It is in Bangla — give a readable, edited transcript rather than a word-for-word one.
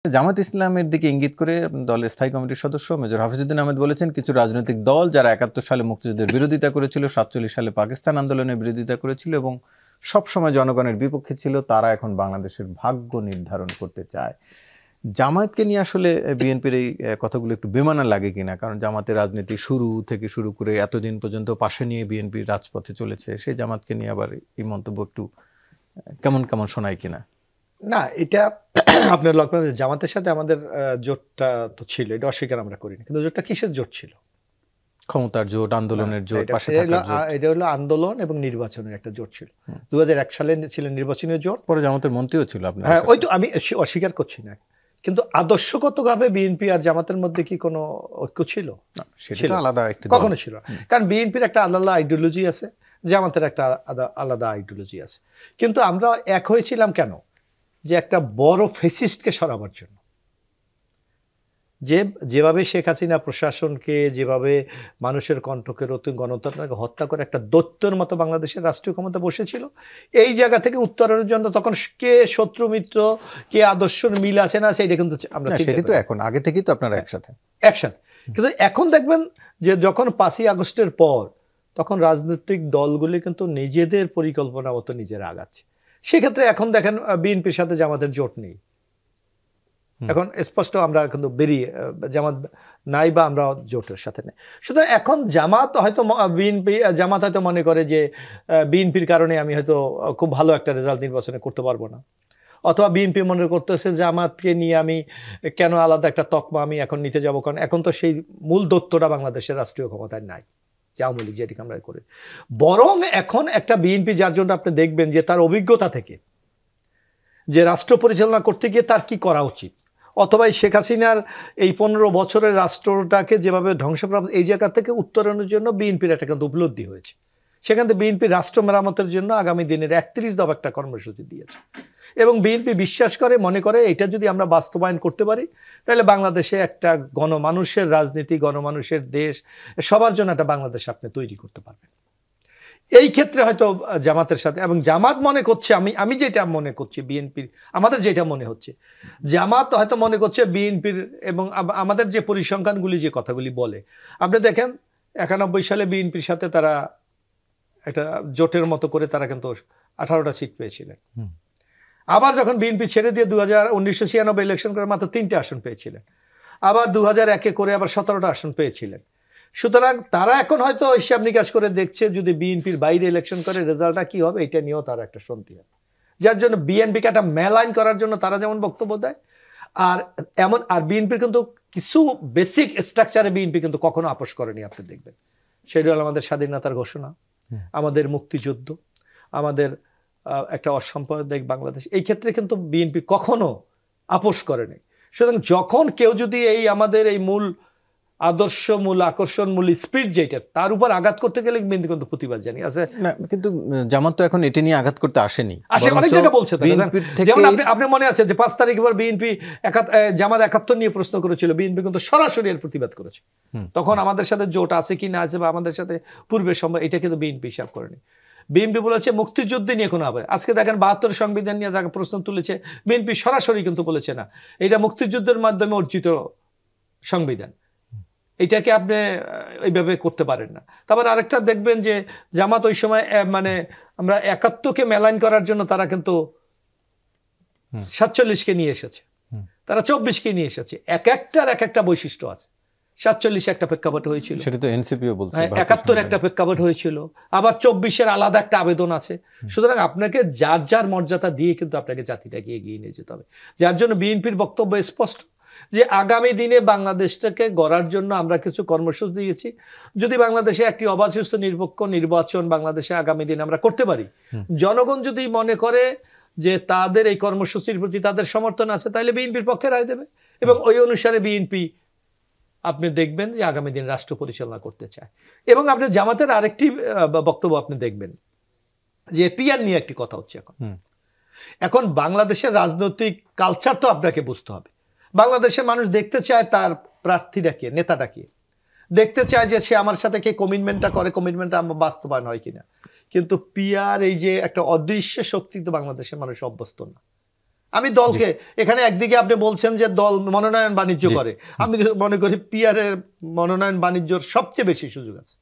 জামাত ইসলামের দিকে ইঙ্গিত করে দলের স্থায়ী কমিটির সদস্য মেজর হাফিজউদ্দিন আহমেদ বলেছেন, কিছু রাজনৈতিক দল যারা ৭১ সালে মুক্তিযুদ্ধের বিরোধিতা করেছিল, ৪৭ সালে পাকিস্তান আন্দোলনের বিরোধিতা করেছিল এবং সবসময় জনগণের বিপক্ষে ছিল, তারা এখন বাংলাদেশের ভাগ্য নির্ধারণ করতে চায়। জামায়াতকে নিয়ে আসলে বিএনপির এই কথাগুলো একটু বেমানান লাগে কিনা? কারণ জামাতের রাজনীতি শুরু থেকে শুরু করে এতদিন পর্যন্ত পাশে নিয়ে বিএনপি রাজপথে চলেছে, সেই জামাতকে নিয়ে আবার এই মন্তব্য একটু কেমন কেমন শোনায় কিনা? না, এটা আপনার লক্ষ্য জামাতের সাথে আমাদের জোটটা তো ছিল, এটা অস্বীকার আমরা করিনি, কিন্তু জোটটা কিসের জোট ছিল? ক্ষমতার জোট, আন্দোলনের জোট, পাশে থাকার জোট। এটা হলো আন্দোলন এবং নির্বাচনের একটা জোট ছিল। 2001 সালে ছিল নির্বাচনের জোট, পরে জামাতের মন্ত্রীও ছিল আপনার। হ্যাঁ, ওই তো আমি অস্বীকার করছি না, কিন্তু আদর্শগতভাবে বিএনপি আর জামাতের মধ্যে কি কোনো ঐক্য ছিল? সেটা আলাদা, কখনো ছিল না। কারণ বিএনপির একটা আলাদা আইডিওলজি আছে, জামাতের একটা আলাদা আইডিওলজি আছে। কিন্তু আমরা এক হয়েছিলাম কেন? যে একটা বড় ফেসিস্টকে সরাবার জন্য। যেভাবে শেখ হাসিনা প্রশাসনকে, যেভাবে মানুষের কণ্ঠকে রতুন গণতন্ত্রকে হত্যা করে একটা দৈত্যের মতো বাংলাদেশের রাষ্ট্রীয় ক্ষমতা বসেছিল, এই জায়গা থেকে উত্তরণের জন্য তখন কে শত্রু মিত্র, কে আদর্শের মিল আছে না, সেটা কিন্তু আমরা সেটা তো এখন আগে থেকেই তো আপনারা একসাথে। কিন্তু এখন দেখবেন যে যখন 5ই আগস্টের পর, তখন রাজনৈতিক দলগুলি কিন্তু নিজেদের পরিকল্পনা মতো নিজেরা আগাচ্ছে। সেক্ষেত্রে এখন দেখেন বিএনপির সাথে জামাতের জোট নেই, এখন স্পষ্ট আমরা কিন্তু বেরিয়ে জামাত নাই বা আমরা জোটের সাথে নেই। সুতরাং এখন জামাত হয়তো মনে করে যে বিএনপির কারণে আমি হয়তো খুব ভালো একটা রেজাল্ট নির্বাচনে করতে পারবো না, অথবা বিএনপি মনে করতেছে জামাতকে নিয়ে আমি কেন আলাদা একটা তকমা আমি এখন নিতে যাবো, কারণ এখন তো সেই মূল দত্তটা বাংলাদেশের রাষ্ট্রীয় ক্ষমতায় নাই, আওয়ামী লীগ যেটিকে আমরা করি। বরং এখন একটা বিএনপি, যার জন্য আপনি দেখবেন যে তার অভিজ্ঞতা থেকে যে রাষ্ট্র পরিচালনা করতে গিয়ে তার কি করা উচিত, অথবা শেখ হাসিনার এই 15 বছরের রাষ্ট্রটাকে যেভাবে ধ্বংসপ্রাপ্ত, এই জায়গা থেকে উত্তরণের জন্য বিএনপির একটা কিন্তু উপলব্ধি হয়েছে। সেখান থেকে বিএনপি রাষ্ট্র মেরামতের জন্য আগামী দিনের 31 দফা একটা কর্মসূচি দিয়েছে এবং বিএনপি বিশ্বাস করে, মনে করে এটা যদি আমরা বাস্তবায়ন করতে পারি, তাহলে বাংলাদেশে একটা গণমানুষের রাজনীতি, গণমানুষের দেশ, সবার জন্য একটা বাংলাদেশ আপনি তৈরি করতে পারবেন। এই ক্ষেত্রে হয়তো জামাতের সাথে, এবং জামাত মনে করছে, আমি যেটা মনে করছি, বিএনপির আমাদের যেটা মনে হচ্ছে, জামাত হয়তো মনে করছে বিএনপির এবং আমাদের যে পরিসংখ্যানগুলি যে কথাগুলি বলে, আপনি দেখেন 91 সালে বিএনপির সাথে তারা একটা জোটের মতো করে তারা কিন্তু 18টা সিট পেয়েছিলেন। আবার যখন বিএনপি ছেড়ে দিয়ে 1996 ইলেকশন করে মাত্র 3টে আসন পেয়েছিলেন, আবার 2001 করে আবার 17টা আসন পেয়েছিলেন। সুতরাং তারা এখন হয়তো হিসাব নিকাশ করে দেখছে, যদি বিএনপির বাইরে ইলেকশন করে রেজাল্টটা কি হবে, এটা নিয়েও তারা একটা সন্দেহ, যার জন্য বিএনপিকে একটা মেলাইন করার জন্য তারা যেমন বক্তব্য দেয়, আর বিএনপির কিন্তু কিছু বেসিক স্ট্রাকচারে বিএনপি কিন্তু কখনো আপোষ করেনি। আপনি দেখবেন সেটা হল আমাদের স্বাধীনতার ঘোষণা, আমাদের মুক্তিযুদ্ধ, আমাদের একটা অসাম্প্রদায়িক বাংলাদেশ, এই ক্ষেত্রে কিন্তু বিএনপি কখনো আপোষ করেনি। সুতরাং যখন কেউ যদি এই আমাদের এই মূল আদর্শ, মূল আকর্ষণ, মূল স্পিরিট যেটা, তার উপর আঘাত করতে গেলে বিএনপি কিন্তু প্রতিবাদ জানি আছে। কিন্তু জামাত তো এখন এটা নিয়ে আঘাত করতে আসেনি, অনেক জায়গা বলছে। যেমন আপনি মনে আছে যে 5 তারিখ পর বিএনপি জামাত 71 নিয়ে প্রশ্ন করেছিল, বিএনপি কিন্তু সরাসরি এর প্রতিবাদ করেছে। তখন আমাদের সাথে জোট আছে কি না আছে, বা আমাদের সাথে পূর্বের সময়, এটা কিন্তু বিএনপি হিসাব করেনি। বিএনপি বলেছে মুক্তিযুদ্ধ নিয়ে কোনো হবে। আজকে দেখেন 72 সংবিধান নিয়ে যাকে প্রশ্ন তুলেছে, বিএনপি সরাসরি কিন্তু বলেছে না, এটা মুক্তিযুদ্ধের মাধ্যমে অর্জিত সংবিধান, এটাকে আপনি এইভাবে করতে পারেন না। তারপর আরেকটা দেখবেন যে জামাত ওই সময় মানে আমরা 71কে মেলাইন করার জন্য তারা কিন্তু 47কে নিয়ে এসেছে, তারা 24কে নিয়ে এসেছে। একটার এক একটা বৈশিষ্ট্য আছে। 47 একটা প্রেক্ষাপট হয়েছিল, সেটা তো এনসিপিও বলছে, 71 একটা প্রেক্ষাপট হয়েছিল, আবার 24-এর আলাদা একটা আবেদন আছে। সুতরাং আপনাকে যার যার মর্যাদা দিয়ে কিন্তু আপনাকে জাতিটাকে এগিয়ে নিয়ে যেতে হবে। যার জন্য বিএনপির বক্তব্য স্পষ্ট যে আগামী দিনে বাংলাদেশটাকে গড়ার জন্য আমরা কিছু কর্মসূচি দিয়েছি। যদি বাংলাদেশে একটি অবাধ সুষ্ঠু নিরপেক্ষ নির্বাচন বাংলাদেশে আগামী দিনে আমরা করতে পারি, জনগণ যদি মনে করে যে তাদের এই কর্মসূচির প্রতি তাদের সমর্থন আছে, তাহলে বিএনপির পক্ষে রায় দেবে এবং ওই অনুসারে বিএনপি আপনি দেখবেন যে আগামী দিন রাষ্ট্র পরিচালনা করতে চায়। এবং আপনি জামাতের আরেকটি বক্তব্য আপনি দেখবেন যে পিআর নিয়ে একটি কথা হচ্ছে। এখন বাংলাদেশের রাজনৈতিক কালচার তো আপনাকে বুঝতে হবে। বাংলাদেশের মানুষ দেখতে চায় তার প্রার্থীটাকে, নেতাটাকে দেখতে চায় যে সে আমার সাথে কে কমিটমেন্টটা করে, কমিটমেন্টটা আমার বাস্তবায়ন হয় কিনা। কিন্তু পিআর এই যে একটা অদৃশ্য শক্তি, তো বাংলাদেশের মানুষ অভ্যস্ত না। আমি দলকে এখানে একদিকে আপনি বলছেন যে দল মনোনয়ন বাণিজ্য করে, আমি মনে করি পিআরের মনোনয়ন বাণিজ্যর সবচেয়ে বেশি সুযোগ আছে।